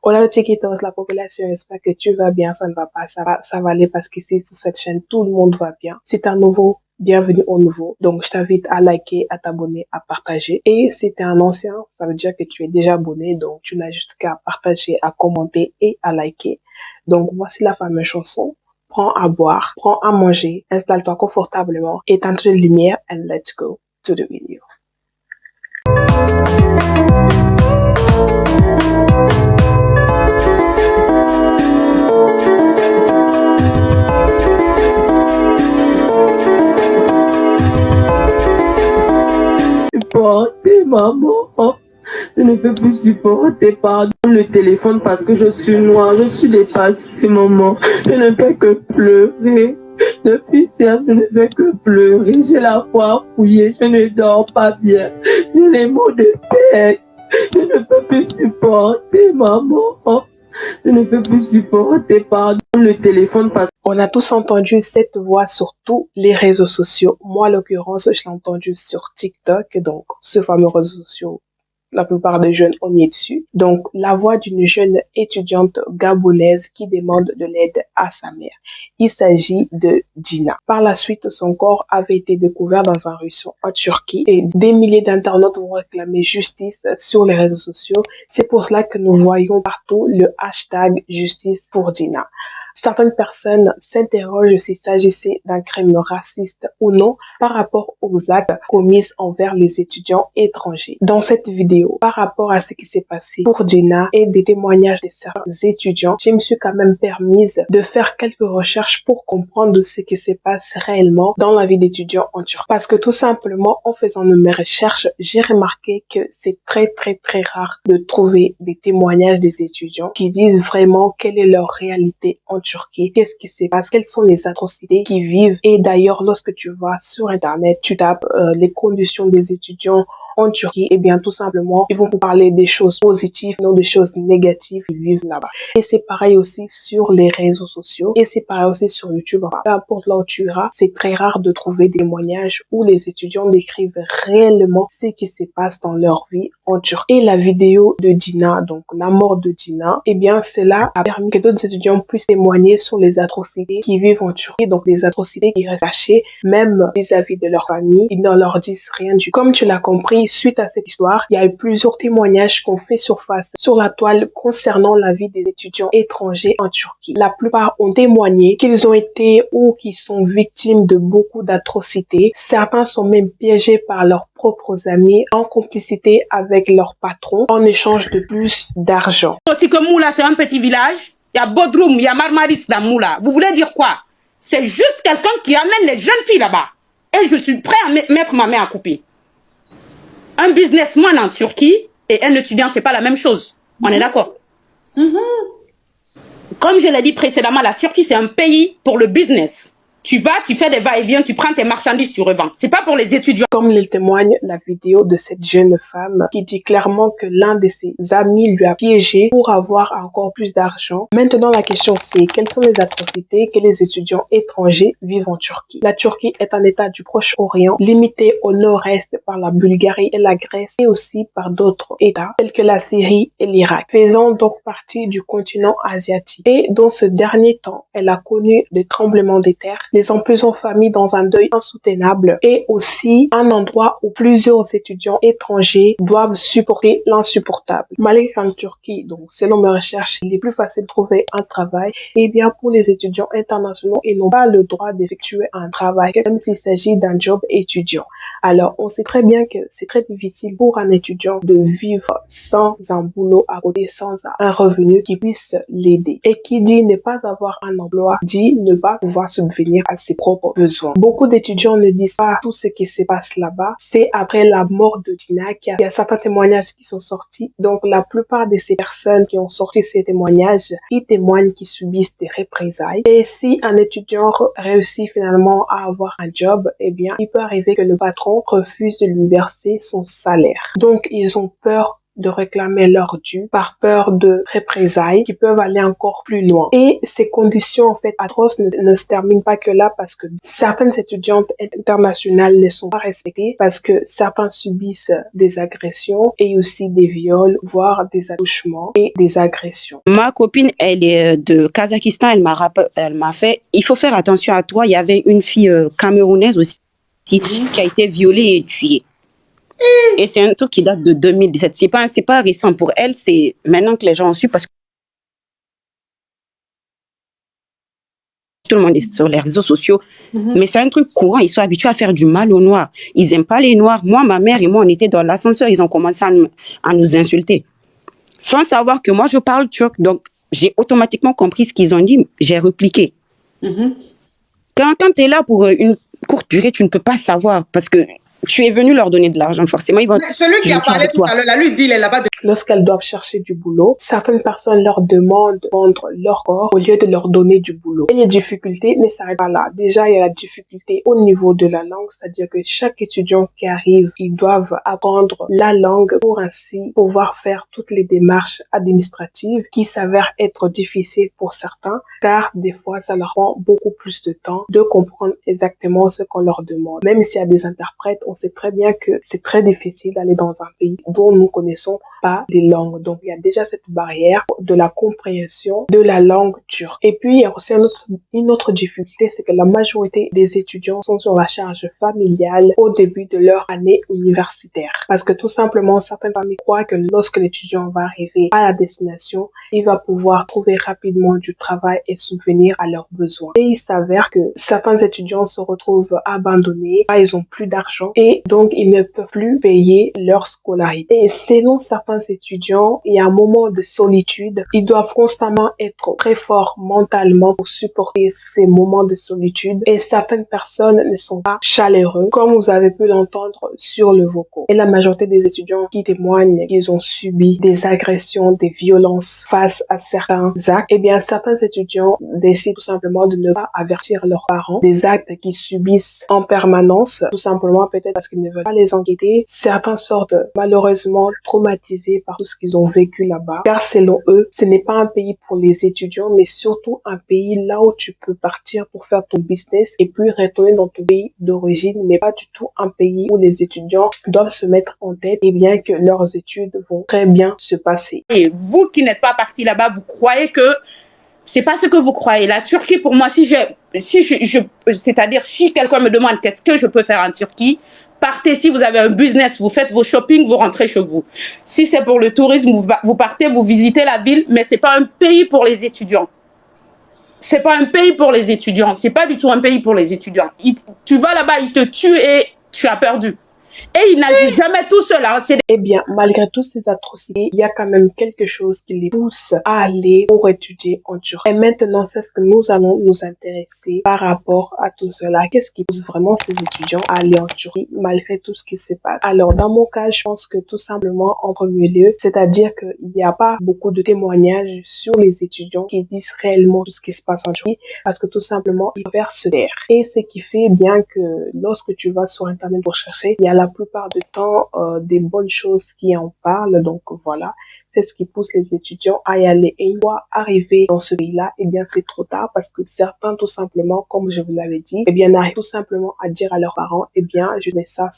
Hola chiquitos, la population, j'espère que tu vas bien, ça ne va pas, ça va aller parce qu'ici sur cette chaîne, tout le monde va bien. Si t'es un nouveau, bienvenue au nouveau. Donc je t'invite à liker, à t'abonner, à partager. Et si t'es un ancien, ça veut dire que tu es déjà abonné, donc tu n'as juste qu'à partager, à commenter et à liker. Donc voici la fameuse chanson. Prends à boire, prends à manger, installe-toi confortablement, éteins les lumières and let's go to the video. Supporter maman, je ne peux plus supporter, pardon le téléphone parce que je suis noire, je suis dépassée maman, je ne fais que pleurer. Depuis hier, je ne fais que pleurer, j'ai la voix fouillée, je ne dors pas bien, j'ai les maux de tête, je ne peux plus supporter maman, je ne peux plus supporter, pardon le téléphone parce que... On a tous entendu cette voix sur tous les réseaux sociaux. Moi, en l'occurrence, je l'ai entendue sur TikTok, donc ce fameux réseau social. La plupart des jeunes, on y est dessus. Donc, la voix d'une jeune étudiante gabonaise qui demande de l'aide à sa mère. Il s'agit de Dina. Par la suite, son corps avait été découvert dans un ruisseau en Turquie et des milliers d'internautes vont réclamer justice sur les réseaux sociaux. C'est pour cela que nous voyons partout le hashtag justice pour Dina. Certaines personnes s'interrogent s'il s'agissait d'un crime raciste ou non par rapport aux actes commis envers les étudiants étrangers. Dans cette vidéo, par rapport à ce qui s'est passé pour Dina et des témoignages de certains étudiants, je me suis quand même permise de faire quelques recherches pour comprendre ce qui se passe réellement dans la vie d'étudiants en Turquie. Parce que tout simplement, en faisant mes recherches, j'ai remarqué que c'est très rare de trouver des témoignages des étudiants qui disent vraiment quelle est leur réalité en Turquie, qu'est-ce qui se passe, quelles sont les atrocités qu'ils vivent. Et d'ailleurs, lorsque tu vas sur Internet, tu tapes les conditions des étudiants en Turquie, et bien tout simplement, ils vont vous parler des choses positives, non des choses négatives qu'ils vivent là-bas. Et c'est pareil aussi sur les réseaux sociaux, et c'est pareil aussi sur YouTube. Peu importe là où tu iras, c'est très rare de trouver des témoignages où les étudiants décrivent réellement ce qui se passe dans leur vie en Turquie. Et la vidéo de Dina, donc la mort de Dina, eh bien cela a permis que d'autres étudiants puissent témoigner sur les atrocités qu'ils vivent en Turquie, donc les atrocités qui restent cachées, même vis-à-vis de leur famille, ils ne leur disent rien du tout. Comme tu l'as compris, suite à cette histoire, il y a eu plusieurs témoignages qu'on fait surface sur la toile concernant la vie des étudiants étrangers en Turquie. La plupart ont témoigné qu'ils ont été ou qu'ils sont victimes de beaucoup d'atrocités. Certains sont même piégés par leurs propres amis en complicité avec leurs patrons en échange de plus d'argent. Aussi que Moula, c'est un petit village. Il y a Bodrum, il y a Marmaris dans Moula. Vous voulez dire quoi? C'est juste quelqu'un qui amène les jeunes filles là-bas. Et je suis prêt à mettre ma main à couper. Un businessman en Turquie et un étudiant, c'est pas la même chose. On est d'accord? Comme je l'ai dit précédemment, la Turquie, c'est un pays pour le business. Tu vas, tu fais des va-et-vient, tu prends tes marchandises, tu revends. C'est pas pour les étudiants. Comme le témoigne la vidéo de cette jeune femme qui dit clairement que l'un de ses amis lui a piégé pour avoir encore plus d'argent. Maintenant, la question c'est quelles sont les atrocités que les étudiants étrangers vivent en Turquie. La Turquie est un état du Proche-Orient limité au nord-est par la Bulgarie et la Grèce et aussi par d'autres états tels que la Syrie et l'Irak, faisant donc partie du continent asiatique. Et dans ce dernier temps, elle a connu des tremblements de terre, les emprisonnant familles dans un deuil insoutenable et aussi un endroit où plusieurs étudiants étrangers doivent supporter l'insupportable. Malgré qu'en Turquie, donc selon mes recherches, il est plus facile de trouver un travail, et bien pour les étudiants internationaux, ils n'ont pas le droit d'effectuer un travail, même s'il s'agit d'un job étudiant. Alors, on sait très bien que c'est très difficile pour un étudiant de vivre sans un boulot à côté, sans un revenu qui puisse l'aider. Et qui dit ne pas avoir un emploi, dit ne pas pouvoir subvenir à ses propres besoins. Beaucoup d'étudiants ne disent pas tout ce qui se passe là-bas. C'est après la mort de Dina qu'il y a certains témoignages qui sont sortis. Donc, la plupart de ces personnes qui ont sorti ces témoignages, ils témoignent qu'ils subissent des représailles. Et si un étudiant réussit finalement à avoir un job, eh bien, il peut arriver que le patron refuse de lui verser son salaire. Donc, ils ont peur de réclamer leur dû par peur de représailles qui peuvent aller encore plus loin. Et ces conditions en fait atroces ne se terminent pas que là parce que certaines étudiantes internationales ne sont pas respectées parce que certains subissent des agressions et aussi des viols, voire des attouchements et des agressions. Ma copine, elle est de Kazakhstan, elle m'a fait, il faut faire attention à toi. Il y avait une fille camerounaise aussi qui a été violée et tuée. Et c'est un truc qui date de 2017. C'est pas récent pour elle, c'est maintenant que les gens ont su parce que tout le monde est sur les réseaux sociaux. Mais c'est un truc courant, ils sont habitués à faire du mal aux Noirs. Ils n'aiment pas les Noirs. Moi, ma mère et moi, on était dans l'ascenseur, ils ont commencé à nous insulter. Sans savoir que moi, je parle turc. Donc, j'ai automatiquement compris ce qu'ils ont dit. J'ai répliqué. Quand tu es là pour une courte durée, tu ne peux pas savoir parce que tu es venu leur donner de l'argent, forcément. Ils vont celui qui a parlé tout à l'heure, là, lui dit, il est là-bas. Lorsqu'elles doivent chercher du boulot, certaines personnes leur demandent de vendre leur corps au lieu de leur donner du boulot. Et les difficultés ne s'arrêtent pas là. Déjà, il y a la difficulté au niveau de la langue, c'est-à-dire que chaque étudiant qui arrive, ils doivent apprendre la langue pour ainsi pouvoir faire toutes les démarches administratives qui s'avèrent être difficiles pour certains, car des fois, ça leur prend beaucoup plus de temps de comprendre exactement ce qu'on leur demande. Même s'il y a des interprètes, on sait très bien que c'est très difficile d'aller dans un pays dont nous connaissons pas les langues. Donc, il y a déjà cette barrière de la compréhension de la langue turque. Et puis, il y a aussi une autre difficulté, c'est que la majorité des étudiants sont sur la charge familiale au début de leur année universitaire. Parce que tout simplement, certaines familles croient que lorsque l'étudiant va arriver à la destination, il va pouvoir trouver rapidement du travail et subvenir à leurs besoins. Et il s'avère que certains étudiants se retrouvent abandonnés, ils ont plus d'argent et donc ils ne peuvent plus payer leur scolarité. Et selon certains étudiants, il y a un moment de solitude. Ils doivent constamment être très forts mentalement pour supporter ces moments de solitude. Et certaines personnes ne sont pas chaleureux, comme vous avez pu l'entendre sur le vocaux. Et la majorité des étudiants qui témoignent qu'ils ont subi des agressions, des violences face à certains actes, eh bien, certains étudiants décident tout simplement de ne pas avertir leurs parents des actes qu'ils subissent en permanence, tout simplement peut-être parce qu'ils ne veulent pas les inquiéter. Certains sortent malheureusement traumatisés par tout ce qu'ils ont vécu là-bas, car selon eux, ce n'est pas un pays pour les étudiants, mais surtout un pays là où tu peux partir pour faire ton business et puis retourner dans ton pays d'origine, mais pas du tout un pays où les étudiants doivent se mettre en tête et bien que leurs études vont très bien se passer. Et vous qui n'êtes pas parti là-bas, vous croyez que c'est pas ce que vous croyez. La Turquie, pour moi, c'est-à-dire si quelqu'un me demande qu'est-ce que je peux faire en Turquie, partez. Si vous avez un business, vous faites vos shopping, vous rentrez chez vous. Si c'est pour le tourisme, vous partez, vous visitez la ville, mais c'est pas un pays pour les étudiants. C'est pas un pays pour les étudiants. C'est pas du tout un pays pour les étudiants. Tu vas là-bas, ils te tuent et tu as perdu. Et ils n'agissent jamais tout seul. Hein. Eh bien, malgré toutes ces atrocités, il y a quand même quelque chose qui les pousse à aller pour étudier en Turquie. Et maintenant, c'est ce que nous allons nous intéresser par rapport à tout cela. Qu'est-ce qui pousse vraiment ces étudiants à aller en Turquie malgré tout ce qui se passe? Alors, dans mon cas, je pense que tout simplement, en premier lieu, c'est-à-dire qu'il n'y a pas beaucoup de témoignages sur les étudiants qui disent réellement tout ce qui se passe en Turquie parce que tout simplement, ils préfèrent se taire. Et ce qui fait bien que lorsque tu vas sur Internet pour chercher, il y a la plupart du temps des bonnes choses qui en parlent. Donc voilà, c'est ce qui pousse les étudiants à y aller. Et une fois arrivés dans ce pays-là, eh bien c'est trop tard parce que certains tout simplement, comme je vous l'avais dit, eh bien n'arrivent tout simplement à dire à leurs parents, eh bien je mets ça.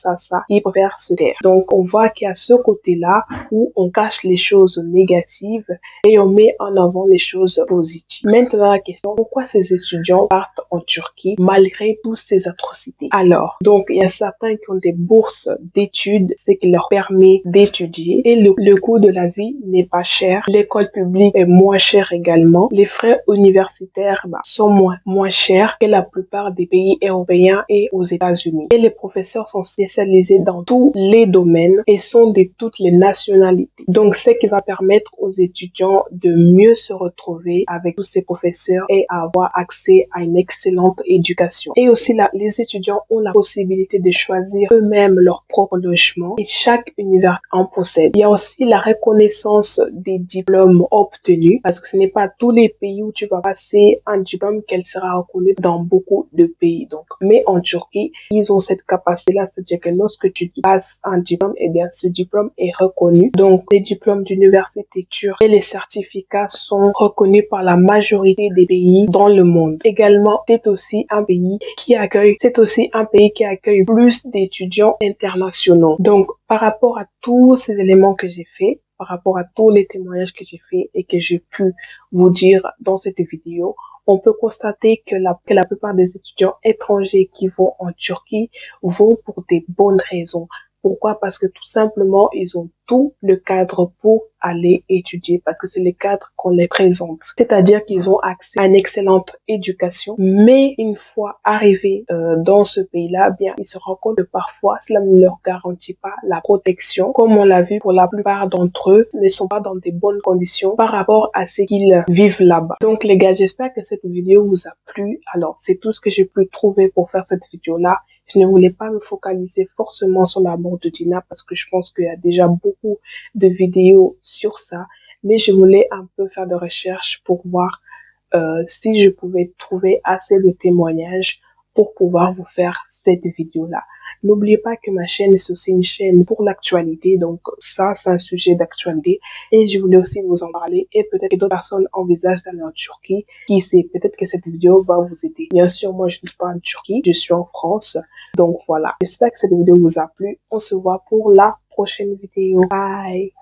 Ils préfèrent se taire. Donc on voit qu'il y a ce côté-là où on cache les choses négatives et on met en avant les choses positives. Maintenant la question, pourquoi ces étudiants partent en Turquie malgré toutes ces atrocités? Alors, donc il y a certains qui ont des bourses d'études, ce qui leur permet d'étudier et le coût de la vie n'est pas cher. L'école publique est moins chère également. Les frais universitaires sont moins chers que la plupart des pays européens et aux États-Unis. Et les professeurs sont spécialisés dans tous les domaines et sont de toutes les nationalités. Donc, ce qui va permettre aux étudiants de mieux se retrouver avec tous ces professeurs et avoir accès à une excellente éducation. Et aussi, les étudiants ont la possibilité de choisir eux-mêmes leur propre logement et chaque université en possède. Il y a aussi la reconnaissance l'importance des diplômes obtenus parce que ce n'est pas tous les pays où tu vas passer un diplôme qu'elle sera reconnue dans beaucoup de pays. Donc, mais en Turquie, ils ont cette capacité-là, c'est-à-dire que lorsque tu passes un diplôme, eh bien, ce diplôme est reconnu. Donc, les diplômes d'université turque et les certificats sont reconnus par la majorité des pays dans le monde. Également, c'est aussi un pays qui accueille plus d'étudiants internationaux. Donc, par rapport à tous ces éléments que j'ai faits, par rapport à tous les témoignages que j'ai faits et que j'ai pu vous dire dans cette vidéo, on peut constater que la plupart des étudiants étrangers qui vont en Turquie vont pour des bonnes raisons. Pourquoi? Parce que tout simplement, ils ont tout le cadre pour aller étudier, parce que c'est le cadre qu'on les présente. C'est-à-dire qu'ils ont accès à une excellente éducation, mais une fois arrivés dans ce pays-là, bien, ils se rendent compte que parfois, cela ne leur garantit pas la protection. Comme on l'a vu, pour la plupart d'entre eux, ne sont pas dans des bonnes conditions par rapport à ce qu'ils vivent là-bas. Donc les gars, j'espère que cette vidéo vous a plu. Alors, c'est tout ce que j'ai pu trouver pour faire cette vidéo-là. Je ne voulais pas me focaliser forcément sur la mort de Dina parce que je pense qu'il y a déjà beaucoup de vidéos sur ça. Mais je voulais un peu faire de recherche pour voir si je pouvais trouver assez de témoignages pour pouvoir vous faire cette vidéo-là. N'oubliez pas que ma chaîne est aussi une chaîne pour l'actualité, donc ça c'est un sujet d'actualité et je voulais aussi vous en parler et peut-être que d'autres personnes envisagent d'aller en Turquie. Qui sait, peut-être que cette vidéo va vous aider. Bien sûr, moi je ne suis pas en Turquie, je suis en France, donc voilà. J'espère que cette vidéo vous a plu. On se voit pour la prochaine vidéo. Bye!